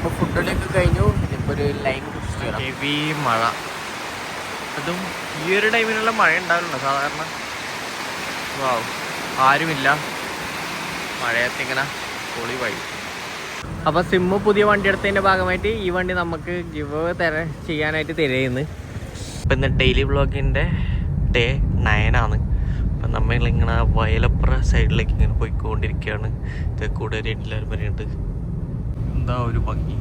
അപ്പോൾ ഫുഡിലേക്ക് കഴിഞ്ഞു. ഇപ്പോൾ ഒരു ലൈൻ കുടിച്ചു. ഹെവി മഴ, അതും ഈ ഒരു ടൈമിലുള്ള മഴ ഉണ്ടാവില്ല സാധാരണ. വാവ്, ആരുമില്ല, മഴയത്തിങ്ങനെ പൊളി വഴി. അപ്പോൾ സിമ്മ് പുതിയ വണ്ടി എടുത്തതിൻ്റെ ഭാഗമായിട്ട് ഈ വണ്ടി നമുക്ക് ഗിവ് ചെയ്യാനായിട്ട് തരുന്നു. ഇപ്പം ഇന്ന് ഡെയിലി വ്ളോഗിൻ്റെ ഡേ 9 ആണ്. അപ്പം നമ്മളിങ്ങനെ വയലപ്പുറ സൈഡിലേക്ക് ഇങ്ങനെ പോയിക്കൊണ്ടിരിക്കുകയാണ്. കൂടെ എല്ലാവരും പറയുന്നുണ്ട് എന്താ ഒരു ഭംഗി.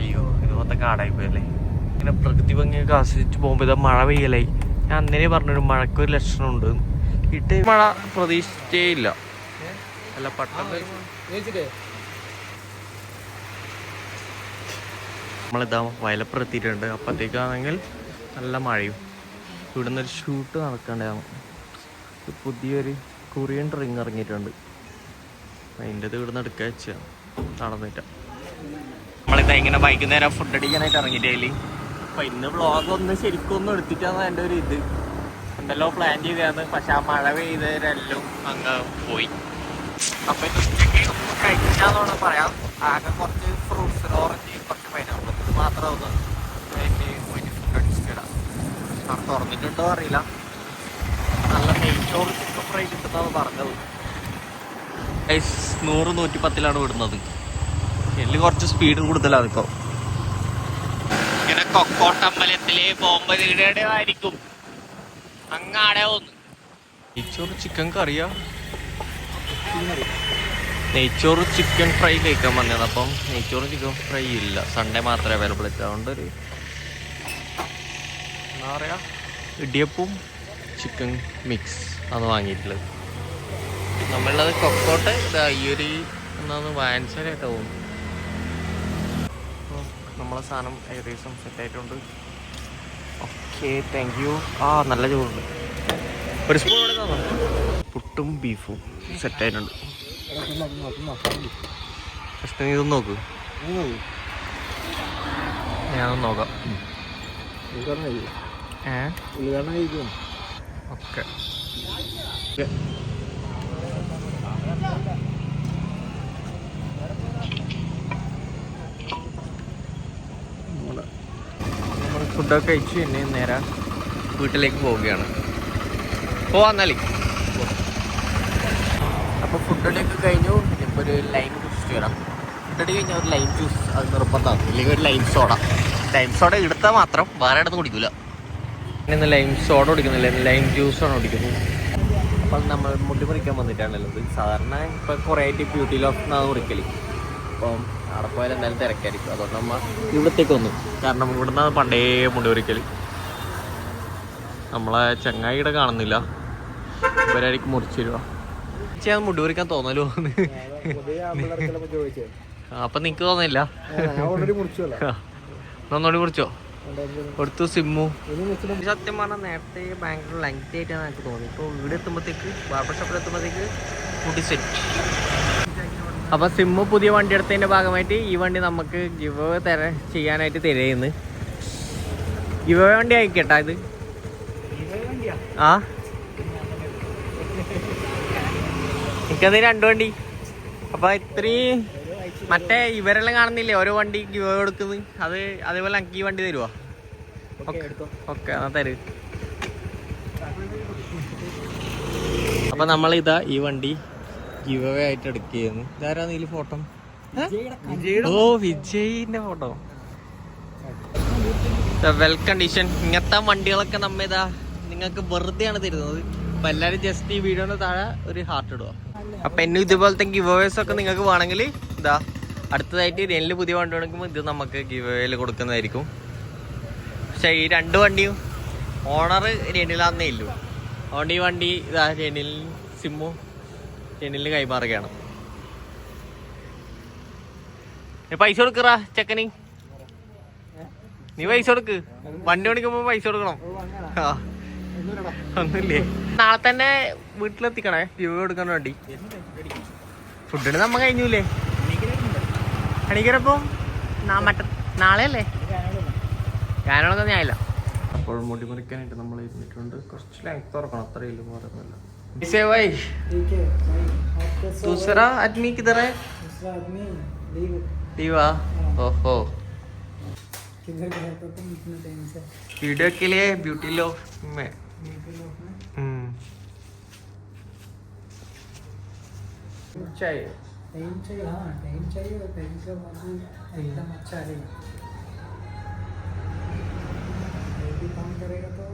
അയ്യോ, ഇതുപോലത്തെ കാടായി പോയല്ലേ. ഇങ്ങനെ പ്രകൃതി ഭംഗിയൊക്കെ ആസ്വദിച്ച് പോകുമ്പോൾ ഇതാ മഴ പെയ്യലായി. ഞാൻ അന്നേരെ പറഞ്ഞൊരു മഴക്കൊരു ലക്ഷണമുണ്ട്. ഇട്ട് മഴ പ്രതീക്ഷിച്ചേ ഇല്ല. അല്ല പെട്ടെന്ന് നമ്മളിതാ വയലപ്പുറം എത്തിയിട്ടുണ്ട്. അപ്പോഴത്തേക്കാണെങ്കിൽ നല്ല മഴയും. ഇവിടെ നിന്നൊരു ഷൂട്ട് നടക്കേണ്ടതാണ്. പുതിയൊരു കൊറിയൻ റിങ് ഇറങ്ങിയിട്ടുണ്ട്. അതിൻ്റെത് ഇവിടെ നിന്ന് എടുക്കുക വെച്ചാൽ നടന്നിട്ട് നമ്മളിതാ ഇങ്ങനെ വൈകുന്നേരം ഫുഡ് അടിക്കാനായിട്ട് ഇറങ്ങിയിട്ടില്ലേ. അപ്പം ഇന്ന് വ്ളോഗ് ഒന്ന് ശരിക്കും ഒന്നും എടുത്തിട്ടാണ് എൻ്റെ ഒരു ഇത്. എന്തെല്ലോ പ്ലാൻ ചെയ്തതാണ്, പക്ഷെ ആ മഴ പെയ്തവരെല്ലാം അങ്ങ് പോയി. അപ്പം ഇത് ഉച്ചയ്ക്ക് കഴിക്കാന്നാണ് പറയാം. ആകെ കുറച്ച് ഫ്രൂട്ട്സ്, ഓറഞ്ച്, കുറച്ച് പൈനാപ്പിൾ, ഇത് മാത്രമാണ് പോയിട്ട് ഫുഡ് അടിച്ചിടാം. തുറന്നിട്ടുണ്ടോ അറിയില്ല. നല്ല നെയ്ച്ചോറ് ചിക്കൻ ഫ്രൈ കിട്ടുന്നതാണ് പറഞ്ഞത്. 100-110 വിടുന്നത്. എല്ല് കുറച്ച് സ്പീഡ് കൂടുതലാണ് ഇപ്പോൾ. ഇങ്ങനെ കൊക്കോട്ടമ്പലത്തിലെ ബോംബ് ആയിരിക്കും അങ്ങാടെ ഒന്ന്. നെയ്ച്ചോറ് ചിക്കൻ കറിയാ, നെയ്ച്ചോറ് ചിക്കൻ ഫ്രൈ കഴിക്കാൻ വന്നത്. അപ്പം നെയ്ച്ചോറ് ചിക്കൻ ഫ്രൈ ഇല്ല, സൺഡേ മാത്രമേ അവൈലബിൾ ആയിട്ട്. അതുകൊണ്ട് ഒരു എന്താ പറയുക, ഇടിയപ്പവും ചിക്കൻ മിക്സ് ആണ് വാങ്ങിയിട്ടുള്ളത്. നമ്മളുള്ളത് കൊക്കോട്ട് ഇതാ ഈ ഒരു എന്നാന്ന് വാൻസലായിട്ട് തോന്നുന്നു. നമ്മളെ സാധനം ഏകദേശം സെറ്റായിട്ടുണ്ട്. Okay, thank you. നല്ല ചോറുണ്ട്. ഒരു സ്പൂൺ ഇവിടെ തന്നെ. പുട്ടും ബീഫും സെറ്റായിട്ടുണ്ട്. ഫസ്റ്റ് നീ ഇതൊന്ന് നോക്ക്. ഞാനൊന്ന് നോക്കാം. ഓക്കെ, നമ്മൾ ഫുഡൊക്കെ കഴിച്ചു പിന്നെ നേരെ വീട്ടിലേക്ക് പോവുകയാണ്. പോവാന്നാലേ. അപ്പോൾ ഫുഡൊക്കെ കഴിഞ്ഞു. ഇപ്പോൾ ഒരു ലൈം കുടിച്ചിട്ട് വരാം. ഫുഡടി കഴിഞ്ഞാൽ ഒരു ലൈം ജ്യൂസ് അത് നിർബന്ധമാണ്, ഇല്ലെങ്കിൽ ഒരു ലൈം സോഡ. ലൈം സോഡ എടുത്താൽ മാത്രം, വേറെ ഇടത്ത് കുടിക്കില്ല. ഇന്ന് ലൈം സോഡ കുടിക്കുന്നില്ല, ലൈം ജ്യൂസാണ് കുടിക്കുന്നത്. അപ്പം നമ്മൾ മുടി മുറിക്കാൻ വന്നിട്ടാണുള്ളത്. സാധാരണ ഇപ്പോൾ കുറേ ആയിട്ട് ബ്യൂട്ടി ലോഫ്റ്റിനാണ് മുറിക്കൽ. അപ്പം അവിടെ പോയാൽ എന്തായാലും തിരക്കായിരിക്കും. അതുകൊണ്ട് നമ്മൾ ഇവിടത്തേക്ക് വന്നു. കാരണം ഇവിടെ നിന്നാണ് പണ്ടേ മുടി മുറിക്കൽ. നമ്മളെ ചങ്ങായിയുടെ കാണുന്നില്ല, ഇവരായിരിക്കും മുറിച്ചു തരുക. ചെയ്യാൻ മുടി മുറിക്കാൻ തോന്നലോ? അപ്പം നിനക്ക് തോന്നില്ല? ഒന്നുകൂടി മുറിച്ചോ? കൊടുത്തു സിമ്മു. സത്യം പറഞ്ഞാൽ നേരത്തെ ഭയങ്കര ലെങ്തി ആയിട്ടാണ് എനിക്ക് തോന്നി. ഇപ്പോൾ വീട് എത്തുമ്പോഴത്തേക്ക്, ബാർബർ ഷോപ്പിൽ എത്തുമ്പോഴത്തേക്ക് മുടി സെറ്റ്. അപ്പോൾ സിമ്മു പുതിയ വണ്ടി എടുത്തതിൻ്റെ ഭാഗമായിട്ട് ഈ വണ്ടി നമുക്ക് ഗിവ് ചെയ്യാനായിട്ട് തരുന്നു. ഗിവ് വണ്ടി ആയിക്കട്ടാ ഇത്. എനിക്കത് 2 വണ്ടി. അപ്പോൾ ഇത്രയും മറ്റേ ഇവരെല്ലാം കാണുന്നില്ലേ ഓരോ വണ്ടി ഗിവ് കൊടുക്കുന്നത്, അതേപോലെ എനിക്ക് ഈ വണ്ടി തരുമോ? ഓക്കെ, എന്നാൽ തരൂ. അപ്പം നമ്മളിതാ ഈ വണ്ടി ഗിവ് ആയിട്ട് എടുക്കുകയായിരുന്നു. ഇതാരാന്ന് ഇതിൽ ഫോട്ടോ? ഓ, വിജയിന്റെ ഫോട്ടോ. Well condition. ഇങ്ങനത്തെ വണ്ടികളൊക്കെ നമ്മ ഇതാ നിങ്ങൾക്ക് വെറുതെയാണ് തരുന്നത്. അപ്പം എല്ലാവരും ജസ്റ്റ് ഈ വീഡിയോന് താഴെ ഒരു ഹാർട്ട് ഇടുക. അപ്പം എന്നെ ഇതുപോലത്തെ ഗിവേഴ്സ് ഒക്കെ നിങ്ങൾക്ക് വേണമെങ്കിൽ ഇതാ അടുത്തതായിട്ട് രനിൽ പുതിയ വണ്ടി എടുക്കുമ്പോൾ ഇത് നമുക്ക് ഗിവേയിൽ കൊടുക്കുന്നതായിരിക്കും. പക്ഷേ ഈ 2 വണ്ടിയും ഓണർ രനിലാന്നേ ഇല്ലു. അതുകൊണ്ട് ഈ വണ്ടി ഇതാ രനിൽ സിമ്മു രനിലിന് കൈമാറുകയാണ്. പൈസ കൊടുക്കറാ ചെക്കനി, നീ പൈസ കൊടുക്ക്. വണ്ടി ഓടിക്കുമ്പോൾ പൈസ കൊടുക്കണം. ഒന്നുമില്ലേ, നാളെ തന്നെ വീട്ടിലെത്തിക്കണേ ഗിവ് കൊടുക്കാൻ വേണ്ടി. ഫുഡിന് നമ്മ കഴിഞ്ഞൂലേ അണിക്കരപ്പം നാളെ അല്ലേ? ഞാനൊക്കെ ഞാനില്ല. അപ്പോൾ മുടി മുറിക്കാനായിട്ട് നമ്മൾ ഇരുന്നിട്ടുണ്ട്. കുറച്ച് ലെങ്ത് തുറക്കണം, അത്രയില്ല പറയുന്നില്ല. दूसरा आदमी किधर है? दीवा ओहो वीडियो के लिए ब्यूटी लो में चाहिए टाइम चाहिए, हाँ टाइम चाहिए और टाइम का मौसम एकदम अच्छा रहेगा। भी काम करेगा तो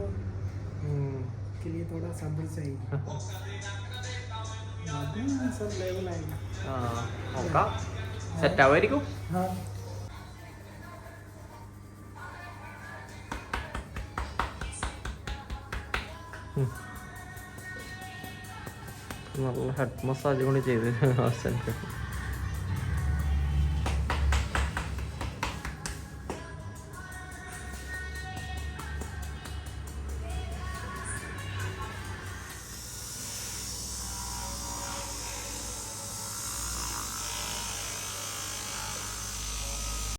के लिए थोड़ा सब्र चाहिए। सब लेवल आएगा। हाँ होगा सेट ആവുമായിരിക്കും हाँ നല്ല ഹെഡ് മസാജ് കൂടി ചെയ്ത് അവസാനിക്കും